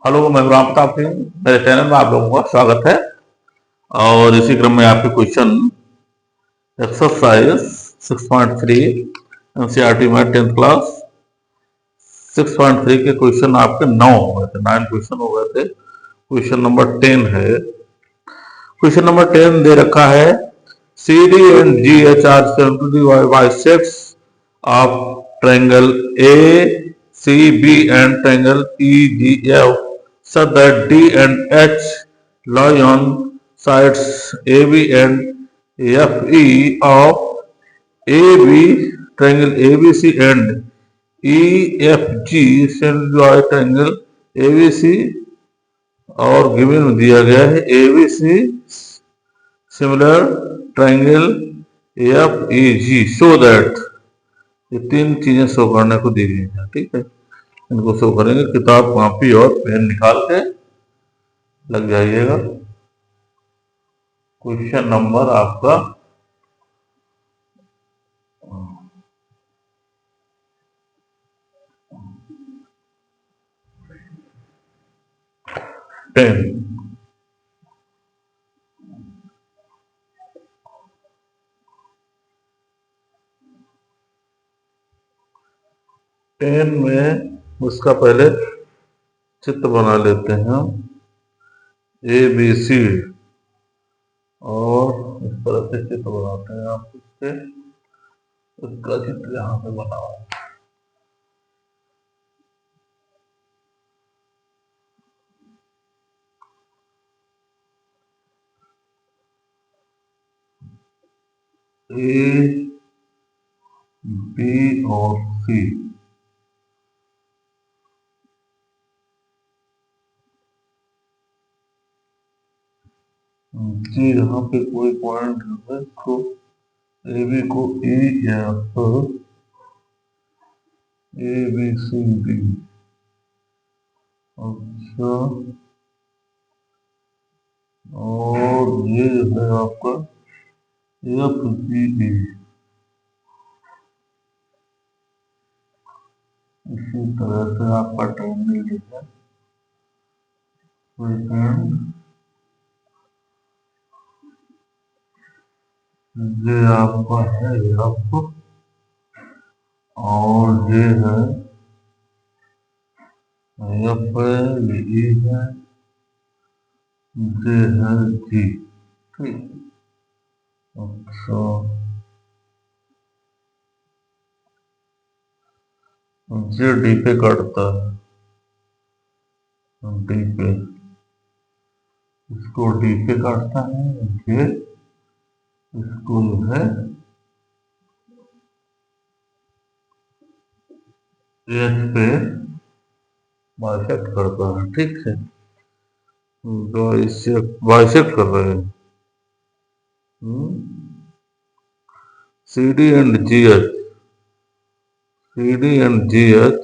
Hello, मैं राम प्रताप सिंह। मेरे channel में आप लोगों का स्वागत है। और इसी क्रम में आपके क्वेश्चन एक्सरसाइज 6.3 एनसीईआरटी में 10th क्लास 6.3 के क्वेश्चन आपके 9 हो गए थे, 9 क्वेश्चन हो गए थे। क्वेश्चन नंबर 10 है। क्वेश्चन नंबर 10 दे रखा है, C D and G H are bisects of triangle A C B and triangle E G F such that D and H lie on sides AB and FE of AB. Triangle ABC and EFG lie triangle ABC और given में दिया गया है ABC similar triangle F E G show that. ये तीन चीजें show करने को दी गई हैं, ठीक है। इनको शो करेंगे, किताब कॉपी और पेन निकाल के लग जाइएगा। क्वेश्चन नंबर आपका 10। 10 में उसका पहले चित्र बना लेते हैं हम, ए बी सी, और इस तरह से चित्र बनाते हैं। आप उसका चित्र यहाँ पे बनाओ। ए बी और सी, जी यहाँ पे कोई पॉइंट है तो ए बी को E F A B C D, अच्छा, और ये है आपका एफ जी ई। इसी तरह से आपका ट्रायंगल ये है, ये आपका है एफ, और ये है एफ है, ये ई है, ये है जी, ठीक। अच्छा, ये डी पे काटता है, डी पे, इसको डी पे काटता है, ये इसको जो है एच पे बाइसेक्ट करता है, ठीक है। बाइसेक्ट कर रहे हैं। C D and G H, C D and G H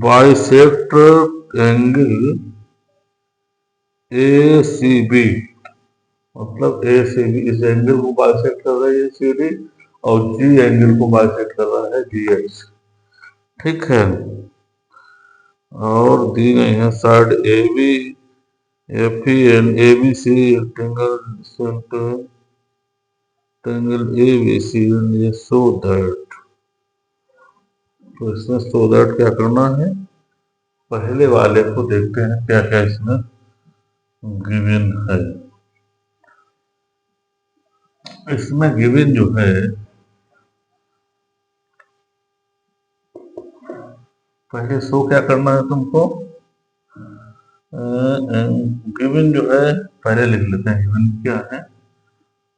bisect angle A C B, मतलब ए सी बी इस एंगल को बाइसेक्ट कर रही है सी डी, और जी एंगल को बाइसेक्ट कर रहा है जी एच, ठीक है। और दी गई है side A B F E and A B C triangle A B C and ये सो दैट। तो इसमें सो दैट क्या करना है, पहले वाले को देखते हैं क्या क्या इसमें गिवन है। इसमें गिवन जो है, पहले शो क्या करना है तुमको, गिवन जो है पहले लिख लेते हैं। गिवन क्या है,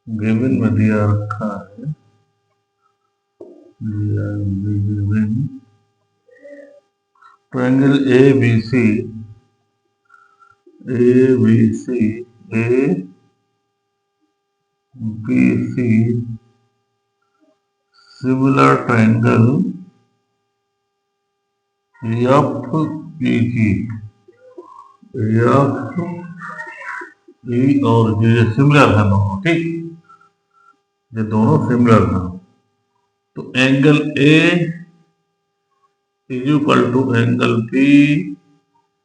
गिवन में दिया रखा है, given triangle A B C, A B C, A B C similar triangle F E G, F E और ये सिमिलर है दोनों, ठीक, ये दोनों सिमिलर हैं। तो angle A is equal to angle B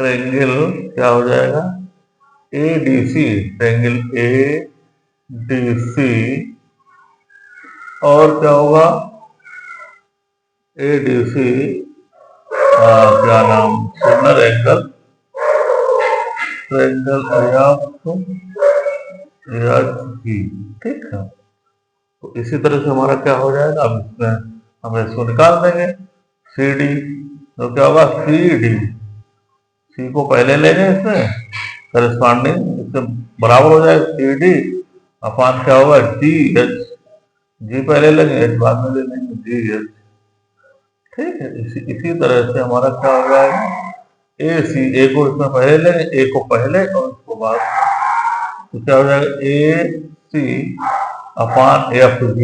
triangle क्या हो जाएगा, ADC, ट्रायंगल ADC, और क्या होगा, ADC, क्या नाम, सिमिलर एंगल, ट्रायंगल AFG, ठीक है। तो इसी तरह से हमारा क्या हो जाएगा, अब इसमें हम इसको निकाल देंगे, CD, तो क्या होगा, C को पहले लेंगे, इसमें करस्पॉन्डिंग इससे बराबर हो जाएगा CD अपान क्या होगा, GH, G पहले लेंगे, H बाद में ले लेंगे, GH, ठीक है। इसी तरह से हमारा क्या हो जाएगा, AC, A को इसमें पहले लेंगे, A को पहले और इसको बाद, तो क्या हो जाएगा, AC अपान FG,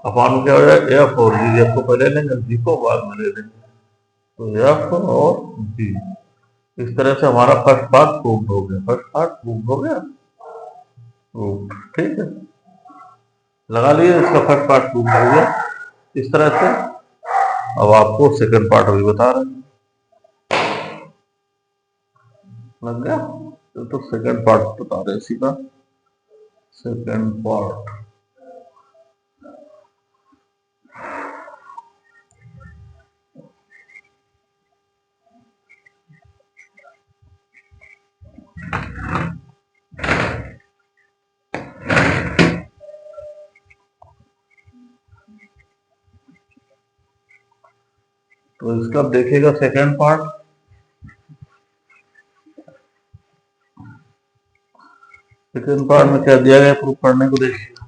अपान क्या हो जाएगा, F और G, F को पहले लेंगे, G को बाद में ले लेंगे, तो F और G। इस तरह से हमारा फर्स्ट पार्ट प्रूव हो गया, फर्स्ट पार्ट प्रूव हो गया, ठीक है, लगा लिए, इसका फर्स्ट पार्ट प्रूव हो गया इस तरह से। अब आपको सेकंड पार्ट अभी बता रहे हैं, लग गया, तो सेकंड पार्ट बता रहे हैं सीधा, सेकंड पार्ट। तो इसका देखिएगा सेकंड पार्ट, सेकंड पार्ट में क्या दिया गया प्रूफ करने को, देखिएगा,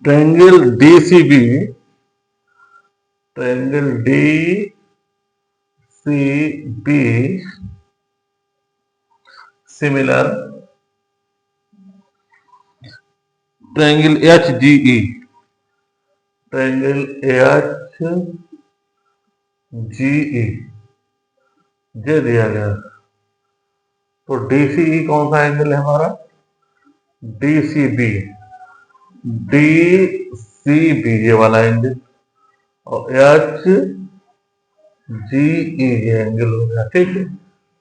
triangle DCB, triangle DCB similar triangle HGE, triangle HGE ये दिया गया। तो DCE कौन सा एंगल है हमारा, DCB, DCB ये वाला एंगल, और HGE ये एंगल हो गया, ठीक है।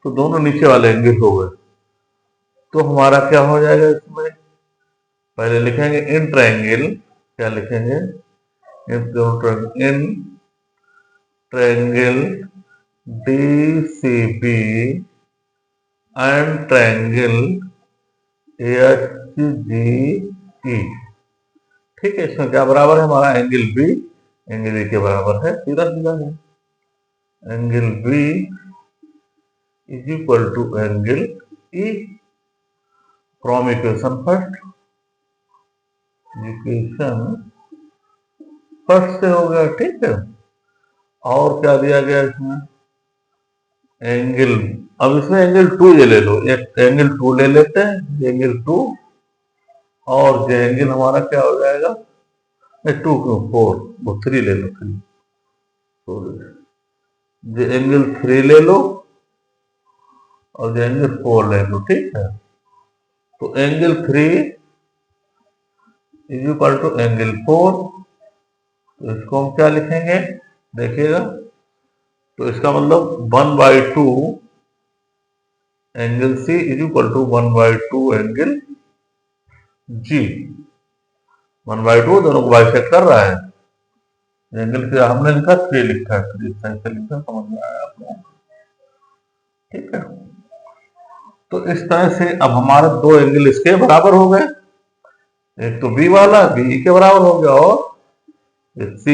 तो दोनों नीचे वाले एंगल हो गए। तो हमारा क्या हो जाएगा, इसमें पहले लिखेंगे इन ट्रायंगल, क्या लिखेंगे, in triangle DCB and triangle HGE, ठीक है। इसमें क्या बराबर है हमारा, एंगल B एंगल E के बराबर है, सीधा सीधा है, angle B is equal to angle E from equation first, equation first से हो गया, ठीक है। और क्या दिया गया इसमें, एंगल, अब इसमें एंगल 2 ये ले लो, एक एंगल 2 ले लेते हैं, एंगल 2, और जो एंगल हमारा क्या हो जाएगा, 2 क्यों 4, वो 3 ले लो, 3, जो एंगल 3 ले लो और जो एंगल 4 ले लो, ठीक है। तो angle 3 is equal to angle 4, तो इसको हम क्या लिखेंगे, देखिएगा, तो इसका मतलब 1/2 angle C is equal to 1/2 angle G, 1/2 दोनों को बाइसेक्ट कर रहा है, एंगल से हमने लिखा 3 लिखा है, 3 से लिखा, समझ में आया आपको, ठीक है। तो इस तरह से अब हमारे दो एंगल इसके बराबर हो गए, एक तो B वाला BE के बराबर हो गया, और C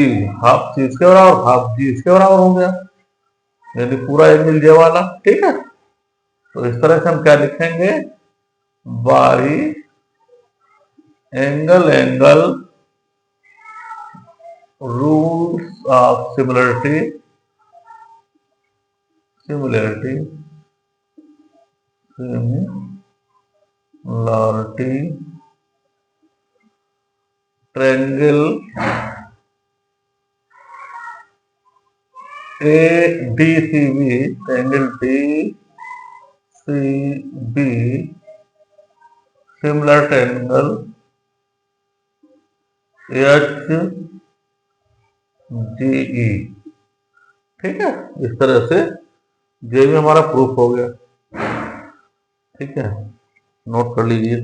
हाफ C इसके बराबर, हाफ G इसके बराबर हो गया, यानी पूरा एंगल J वाला, ठीक है। तो इस तरह से हम क्या लिखेंगे, by angle rules of similarity triangle ADCB, triangle DCB similar triangle HGE, GE। ठीक है, इस तरह से ये भी हमारा प्रूफ हो गया। ठीक है, नोट कर लीजिए।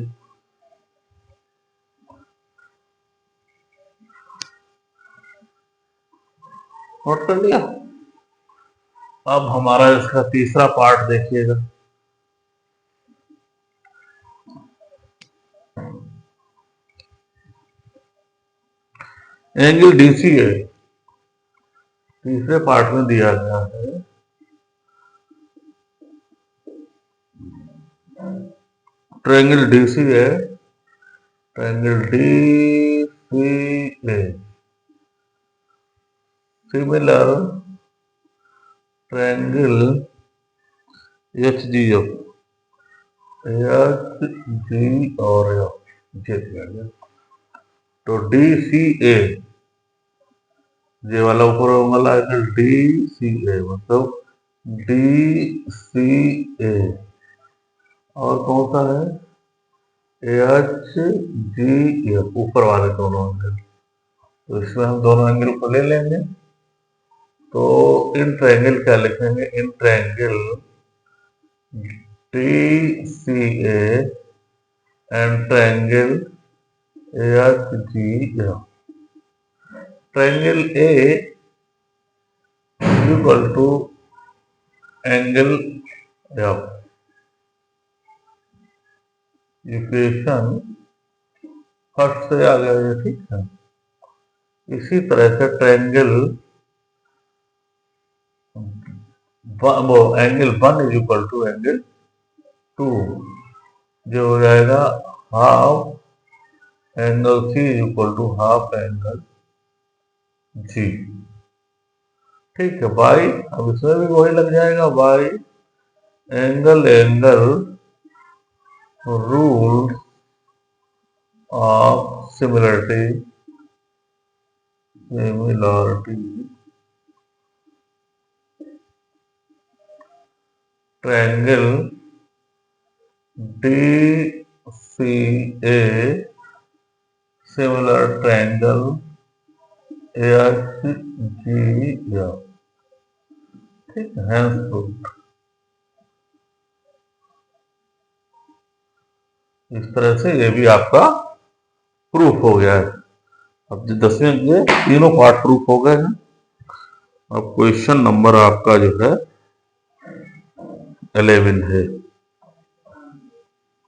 नोट कर लिया। अब हमारा इसका तीसरा पार्ट देखिएगा। एंगल डीसी है, तीसरे पार्ट में दिया गया है। ट्रायंगल डीसी है, triangle DCA similar triangle HGF, HG और ये दिया गया। तो DCA, ये वाला ऊपर वाला है DCA, मतलब DCA। और कौन सा है? HGF, ऊपर वाले दोनों एंगल। तो इसमें हम दोनों एंगल को ले लेंगे। तो इन ट्रायंगल क्या लिखेंगे? In triangle DCA and triangle HGF। Triangle A equal to angle F। Equation first से आ गया ये, ठीक है। इसी तरह से ट्रायंगल वो angle 1 is equal to angle 2, जो हो जाएगा half angle C is equal to half angle G। ठीक है, बाई, अब इसमें भी वही लग जाएगा, by angle rule of similarity triangle DCA similar triangle HGF। ठीक है, हैंस प्रूफ। इस तरह से ये भी आपका प्रूफ हो गया है। अब 10वें के तीनों पार्ट प्रूफ हो गए हैं। अब क्वेश्चन नंबर आपका जो है 11 है।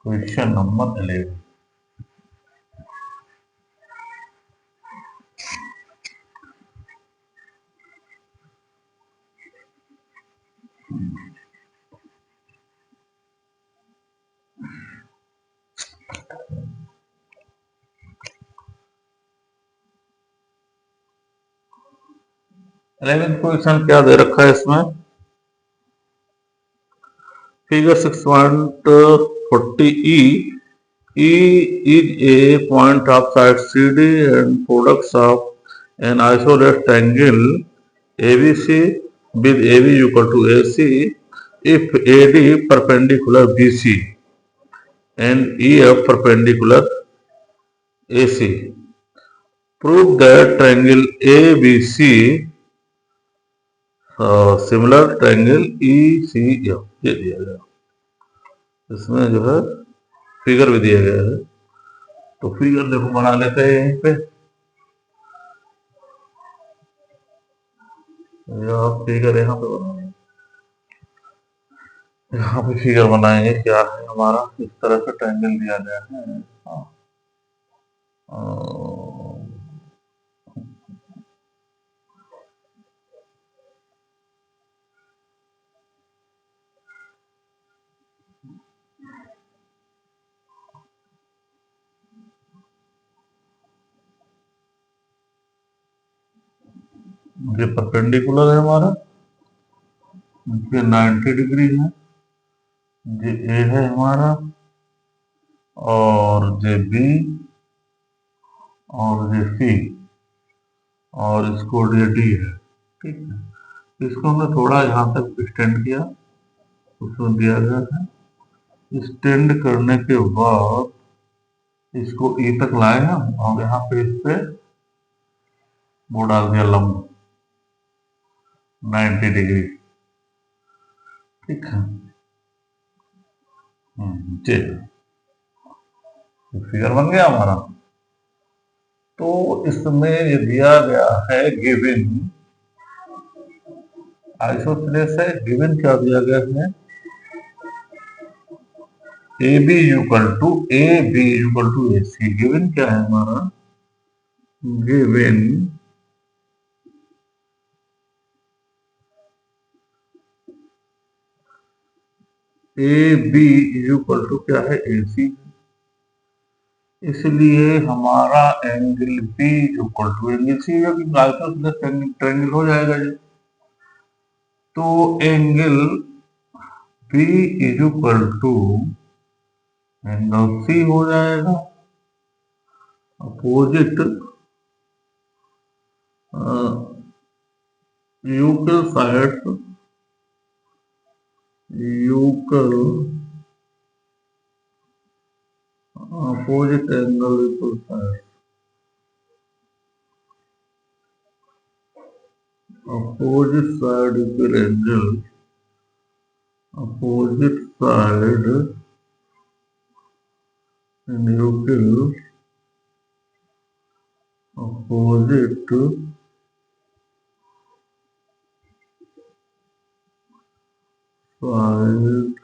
Question number 11। क्वेश्चन क्या दे रखा है इसमें? Figure 6.40E, E is a point of side CD and products of an isosceles triangle ABC with AB equal to AC if AD perpendicular BC and EF perpendicular AC. Prove that triangle ABC similar triangle ECF। ये दिया गया, इसमें जो है figure भी दिया गया है। तो फिगर देखो बना लेते हैं यहीं पे। यह फिगर यहाँ पे बनाएंगे, यहाँ पे फिगर बनाएंगे। क्या है हमारा? इस तरह से ट्रायंगल दिया गया है। ये परपेंडिकुलर है हमारा, ये 90 डिग्री है। ये ए है हमारा, और ये बी, और ये सी, और इसको ये डी है। ठीक है, इसको हमने थोड़ा यहाँ तक एक्सटेंड किया, उसमें दिया गया है। एक्सटेंड करने के बाद इसको ई तक लाए हम, और यहाँ पे इस पे वो डाल दिया लंब 90 डिग्री। ठीक है, जी, फिगर बन गया हमारा। तो इसमें ये दिया गया है गिवन आइसोसेलेस है। गिवन क्या दिया गया है, A B equal to A C. Given क्या है हमारा, given A B equal to क्या है, ए सी। इसलिए हमारा angle B equal to angle C है, क्योंकि आइसोसेलेस ट्रायंगल हो जाएगा ये। तो angle B equal to angle C हो जाएगा। Opposite equal side, equal opposite angle equal side, opposite side equal angle, opposite side in equal opposite side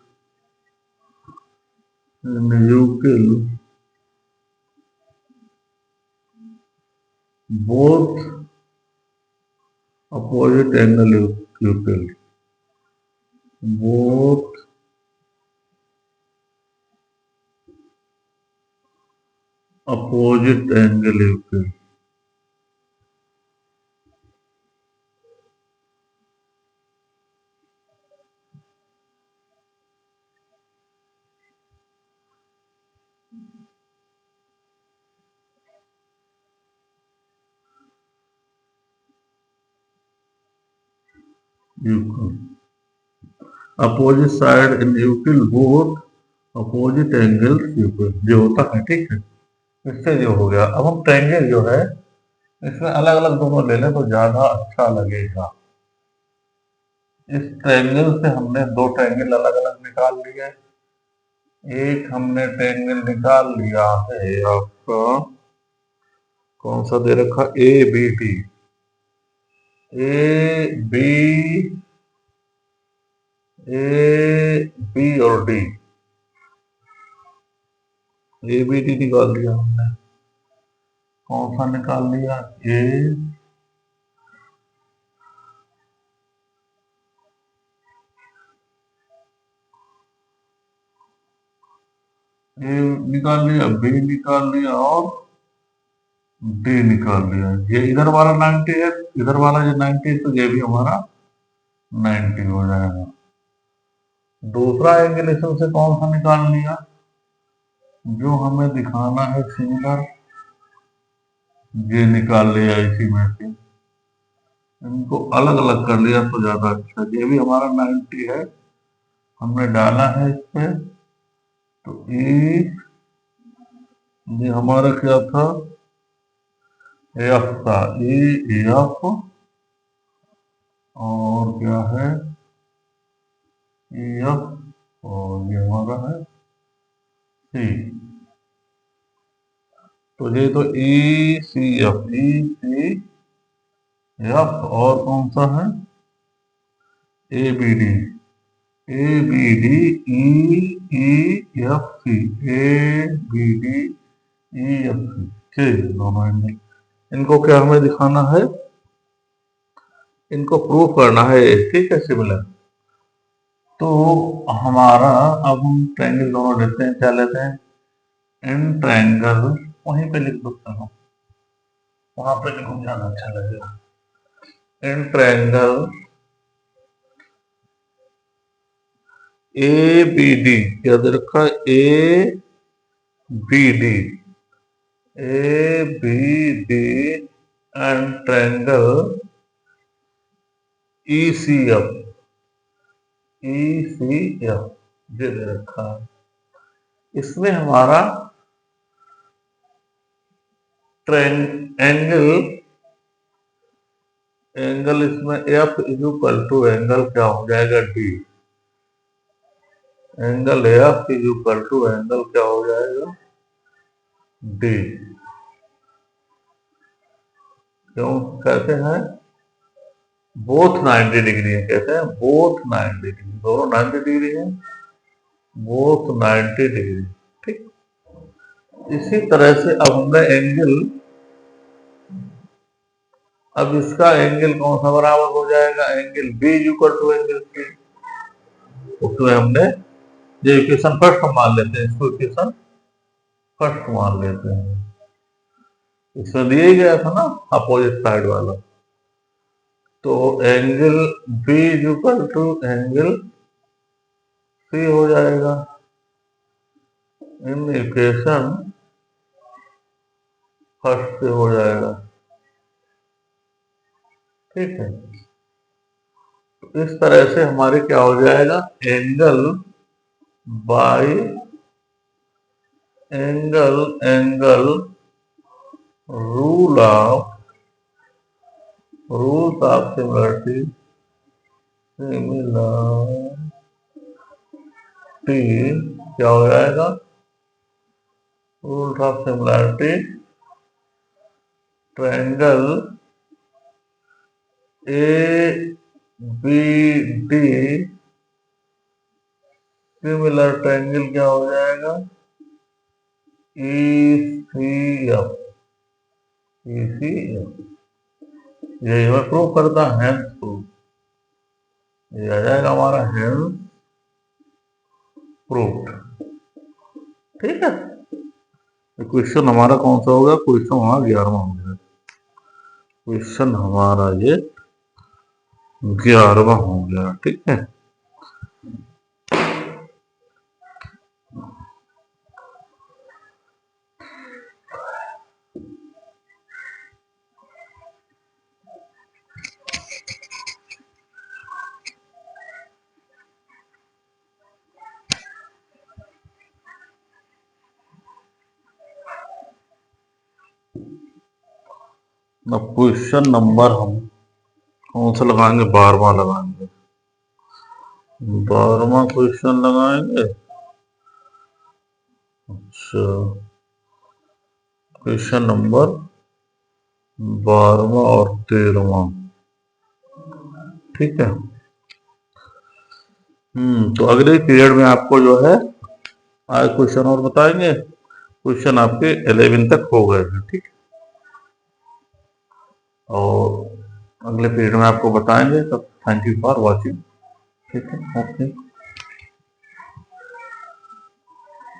in equal both opposite angle equal, both opposite angle equal. Opposite side in equal both opposite angle equal जो होता है। ठीक है, इससे जो हो गया। अब हम ट्रायंगल जो है इसमें अलग अलग दोनों ले लें तो ज्यादा अच्छा लगेगा। इस ट्रायंगल से हमने दो ट्रायंगल अलग अलग निकाल लिए। एक हमने ट्रायंगल निकाल लिया है आपका, कौन सा दे रखा, A B D. A B और डी, ए बी डी निकाल लिया हमने। कौन सा निकाल लिया, ए निकाल लिया, बी निकाल लिया और डी निकाल लिया। ये इधर वाला 90 है, इधर वाला ये 90 है, तो ये भी हमारा 90 हो जाएगा। दूसरा एंगल इसमें से कौन सा निकाल लिया, जो हमें दिखाना है सिमिलर, ये निकाल लिया इसी में से। इनको अलग अलग कर लिया तो ज्यादा अच्छा। ये भी हमारा 90 है, हमने डाला है इस पे। तो ये हमारा क्या था, एफ था, एफ और क्या है, एफ और ये हमारा है सी। तो ये तो ई C F, E C F और कौन सा है, A B D, A B D E F C, A B D E F C. ठीक है, दोनों एंगल इनको क्या हमें दिखाना है, इनको प्रूव करना है। ठीक है, सिमिलर। तो हमारा अब हम ट्रायंगल दोनों लेते हैं। क्या लेते हैं, इन ट्रायंगल, वहीं पे लिख देता हूँ, वहां पे लिखूं ज्यादा अच्छा लगेगा। In triangle A B D, याद रखा, A B D, A B D and triangle E C F, E C F दे रखा है। इसमें हमारा एंगल एंगल इसमें F is equal to angle क्या हो जाएगा D. Angle F is equal to angle क्या हो जाएगा डी। क्यों कहते हैं बोथ 90 डिग्री है, कहते हैं बोथ 90 डिग्री, दोनों 90 डिग्री है, बोथ 90 डिग्री। ठीक, इसी तरह से अब हमने एंगल, अब इसका एंगल कौन सा बराबर हो जाएगा, angle B is equal to angle C. उसमें हमने ये इक्वेशन फर्स्ट मान लेते हैं, इसको इक्वेशन फर्स्ट मान लेते हैं। इसमें दिया ही गया था ना अपोजिट साइड वाला, तो angle B is equal to angle C हो जाएगा इन इक्वेशन फर्स्ट से हो जाएगा। ठीक है, तो इस तरह से हमारे क्या हो जाएगा, angle by angle, angle rules of similarity, क्या हो जाएगा, rules of similarity triangle A B D similar triangle क्या हो जाएगा ई C F, E C F. यही हमें प्रूव करता है, हेंस प्रूफ, ये आ जाएगा हमारा हेंस प्रूफ। ठीक है, क्वेश्चन हमारा कौन सा होगा, क्वेश्चन हमारा 11वां हो गया, क्वेश्चन हमारा ये 11वां हो गया। ठीक है, क्वेश्चन नंबर हम कौन सा लगाएंगे, 12वां लगाएंगे, 12वां क्वेश्चन लगाएंगे। अच्छा, क्वेश्चन नंबर 12वां और 13वां। ठीक है, तो अगले पीरियड में आपको जो है आज क्वेश्चन और बताएंगे, क्वेश्चन आपके 11 तक हो गए हैं। ठीक, और अगले पीरियड में आपको बताएंगे। तो थैंक यू फॉर वॉचिंग। ठीक है, ओके।